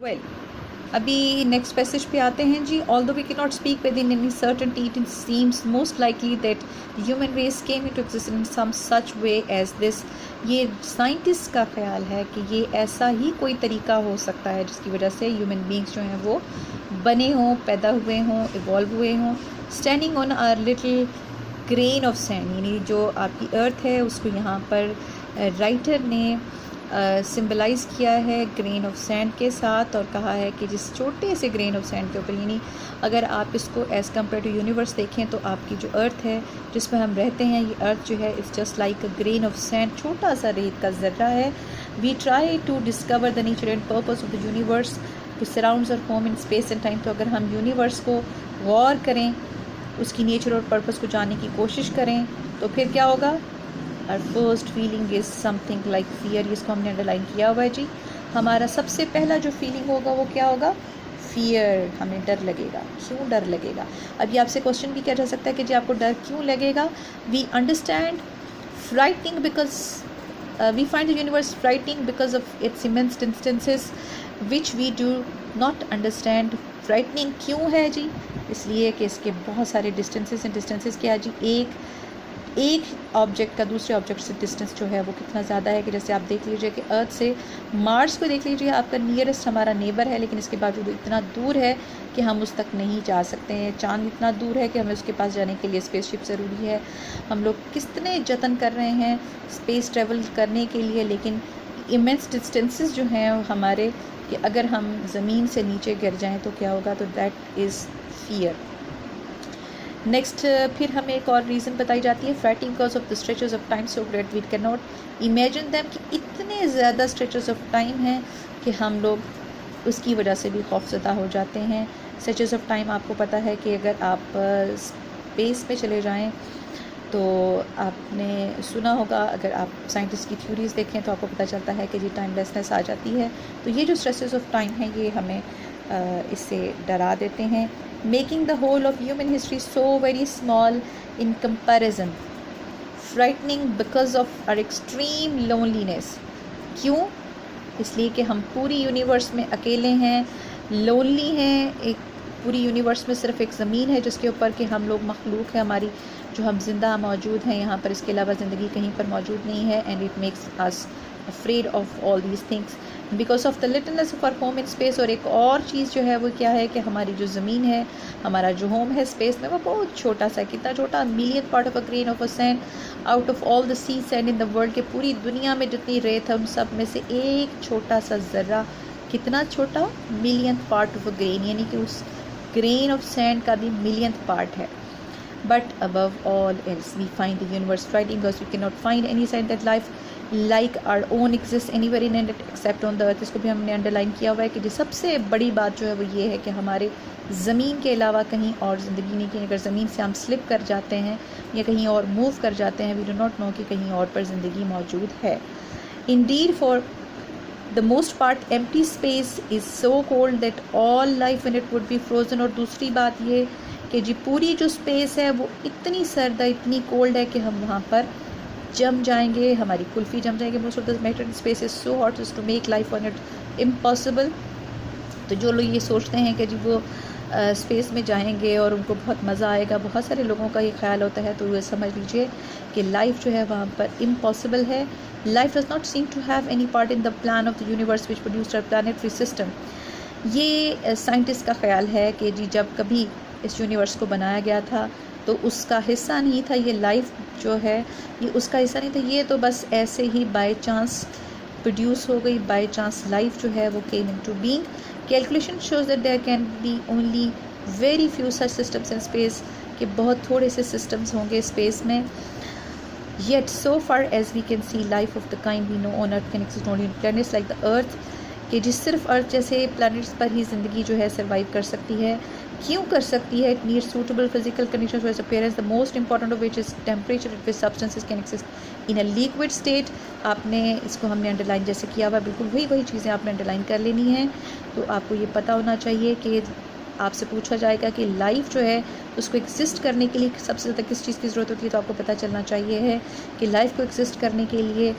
Well अभी next passage पे आते हैं जी. Although we can not speak with in any certainty, it seems most likely that human race came into existence in some such way as this. ये scientist का ख्याल है कि ये ऐसा ही कोई तरीका हो सकता है जिसकी वजह से ह्यूमन बींग्स जो हैं वो बने हों, पैदा हुए हों, इवॉल्व हुए हों. Standing on our little grain of sand, यानी जो आपकी अर्थ है उसको यहाँ पर राइटर ने सिम्बलाइज़ किया है ग्रेन ऑफ सैंड के साथ, और कहा है कि जिस छोटे से ग्रेन ऑफ सैंड के ऊपर, यानी अगर आप इसको एज़ कम्पेयर टू यूनिवर्स देखें तो आपकी जो अर्थ है जिसमें हम रहते हैं, ये अर्थ जो है it's just like a grain of sand, छोटा सा रेत का ज़र्रा है. We try to discover the nature and purpose of the universe to surrounds our home in space and time. तो अगर हम यूनिवर्स को गौर करें, उसकी नेचर और पर्पस को जानने की कोशिश करें, तो फिर क्या होगा? Our first feeling is something like fear. इसको हमने अंडरलाइन किया हुआ है जी. हमारा सबसे पहला जो फीलिंग होगा वो क्या होगा? फियर. हमें डर लगेगा. क्यों डर लगेगा? अभी आपसे क्वेश्चन भी किया जा सकता है कि जी आपको डर क्यों लगेगा? We understand frightening because we find the universe frightening because of its immense distances which we do not understand. Frightening क्यों है जी? इसलिए कि इसके बहुत सारे डिस्टेंसेस क्या है जी? एक ऑब्जेक्ट का दूसरे ऑब्जेक्ट से डिस्टेंस जो है वो कितना ज़्यादा है कि जैसे आप देख लीजिए कि अर्थ से मार्स को देख लीजिए, आपका नियरेस्ट हमारा नेबर है, लेकिन इसके बावजूद इतना दूर है कि हम उस तक नहीं जा सकते हैं. चांद इतना दूर है कि हमें उसके पास जाने के लिए स्पेसशिप ज़रूरी है. हम लोग कितने जतन कर रहे हैं स्पेस ट्रेवल करने के लिए, लेकिन इमेंस डिस्टेंसेस जो हैं हमारे, कि अगर हम ज़मीन से नीचे गिर जाएँ तो क्या होगा? तो दैट इज़ फियर. नेक्स्ट फिर हमें एक और रीज़न बताई जाती है, frightening because of the stretches of time so great we can not imagine them, कि इतने ज़्यादा स्ट्रेचेस ऑफ टाइम हैं कि हम लोग उसकी वजह से भी खौफज़दा हो जाते हैं. स्ट्रेचेस ऑफ टाइम आपको पता है कि अगर आप स्पेस में चले जाएं तो आपने सुना होगा, अगर आप साइंटिस्ट की थ्योरीज़ देखें तो आपको पता चलता है कि जी टाइमलेसनेस आ जाती है. तो ये जो स्ट्रेचेस ऑफ टाइम हैं ये हमें इससे डरा देते हैं. Making the whole of human history so very small in comparison, frightening because of our extreme loneliness. क्यों? इसलिए कि हम पूरी यूनिवर्स में अकेले हैं, लोनली हैं. एक पूरी यूनिवर्स में सिर्फ एक ज़मीन है जिसके ऊपर कि हम लोग मखलूक है हमारी, जो हम जिंदा मौजूद हैं यहाँ पर, इसके अलावा ज़िंदगी कहीं पर मौजूद नहीं है. And it makes us afraid of all these things because of the littleness of our home in space. और एक और चीज़ जो है वो क्या है कि हमारी जो ज़मीन है, हमारा जो होम है स्पेस में, वो बहुत छोटा सा. कितना छोटा? Million part of a grain of a sand out of all the sea sand in the world. के पूरी दुनिया में जितनी रेत है उन सब में से एक छोटा सा ज़र्रा. कितना छोटा? Million part of a grain, यानी कि उस ग्रेन ऑफ सैंड का भी मिलियन पार्ट है. But above all else, we find the universe frightening because we cannot find any sign that life like our own exists anywhere in it except on the earth. इसको भी हमने underline किया हुआ है कि जो सबसे बड़ी बात जो है वो ये है कि हमारे ज़मीन के अलावा कहीं और ज़िंदगी नहीं. कि अगर ज़मीन से हम स्लिप कर जाते हैं या कहीं और मूव कर जाते हैं, वी डू नॉट नो कि कहीं और पर ज़िंदगी मौजूद है. Indeed, for the most part empty space is so cold that all life in it would be frozen. और दूसरी बात ये कि जी पूरी जो स्पेस है वो इतनी सर्द है, इतनी कोल्ड है कि हम वहाँ पर जम जाएंगे, हमारी कुल्फ़ी जम जाएंगे. Most of the matter space is so hot to make life on it impossible. तो जो लोग ये सोचते हैं कि जी वो स्पेस में जाएंगे और उनको बहुत मज़ा आएगा, बहुत सारे लोगों का ये ख्याल होता है, तो ये समझ लीजिए कि लाइफ जो है वहाँ पर इम्पॉसिबल है. Life does not seem to have any part in the plan of the universe which produced our planetary system. ये साइंटिस्ट का ख्याल है कि जी जब कभी इस यूनिवर्स को बनाया गया था तो उसका हिस्सा नहीं था ये लाइफ जो है, ये उसका हिस्सा नहीं था. ये तो बस ऐसे ही बाय चांस प्रोड्यूस हो गई, बाय चांस लाइफ जो है वो came into being. Calculation shows that there can be only very few such systems in space, कि बहुत थोड़े से सिस्टम्स होंगे स्पेस में. Yet so far as we can see life of the kind we know on earth can exist only in planets like the earth, कि जिस सिर्फ अर्थ जैसे प्लैनेट्स पर ही ज़िंदगी जो है सर्वाइव कर सकती है. क्यों कर सकती है? It needs suitable physical conditions for appearance, the most important of which is temperature which substances can exist in a liquid state. आपने इसको हमने अंडरलाइन जैसे किया हुआ, बिल्कुल वही चीज़ें आपने अंडरलाइन कर लेनी है. तो आपको ये पता होना चाहिए कि आपसे पूछा जाएगा कि लाइफ जो है उसको एग्जिस्ट करने के लिए सबसे ज़्यादा किस चीज़ की ज़रूरत होती है, तो आपको पता चलना चाहिए है कि लाइफ को एग्जिस्ट करने के लिए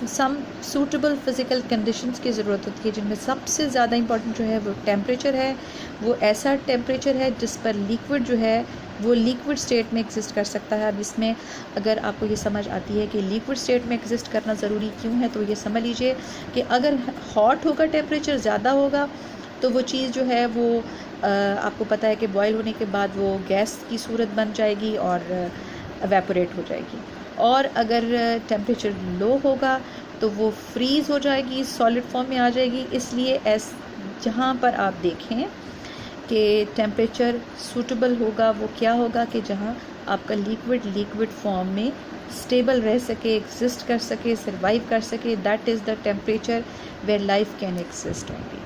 सम सूटेबल फिज़िकल कंडीशंस की ज़रूरत होती है, जिनमें सबसे ज़्यादा इंपॉर्टेंट जो है वो टेम्परेचर है। वो ऐसा टेम्परेचर है जिस पर लिक्विड जो है वो लिक्विड स्टेट में एग्जिस्ट कर सकता है। अब इसमें अगर आपको ये समझ आती है कि लिक्विड स्टेट में एग्जिस्ट करना ज़रूरी क्यों है, तो ये समझ लीजिए कि अगर हॉट होगा, टेम्परेचर ज़्यादा होगा, तो वो चीज़ जो है वो आपको पता है कि बॉयल होने के बाद वो गैस की सूरत बन जाएगी और एवेपोरेट हो जाएगी। और अगर टेम्परेचर लो होगा तो वो फ्रीज़ हो जाएगी, सॉलिड फॉर्म में आ जाएगी। इसलिए जहाँ पर आप देखें कि टेम्परेचर सूटेबल होगा, वो क्या होगा कि जहाँ आपका लिक्विड फॉर्म में स्टेबल रह सके, एग्जिस्ट कर सके, सर्वाइव कर सके। That is the temperature where life can exist only.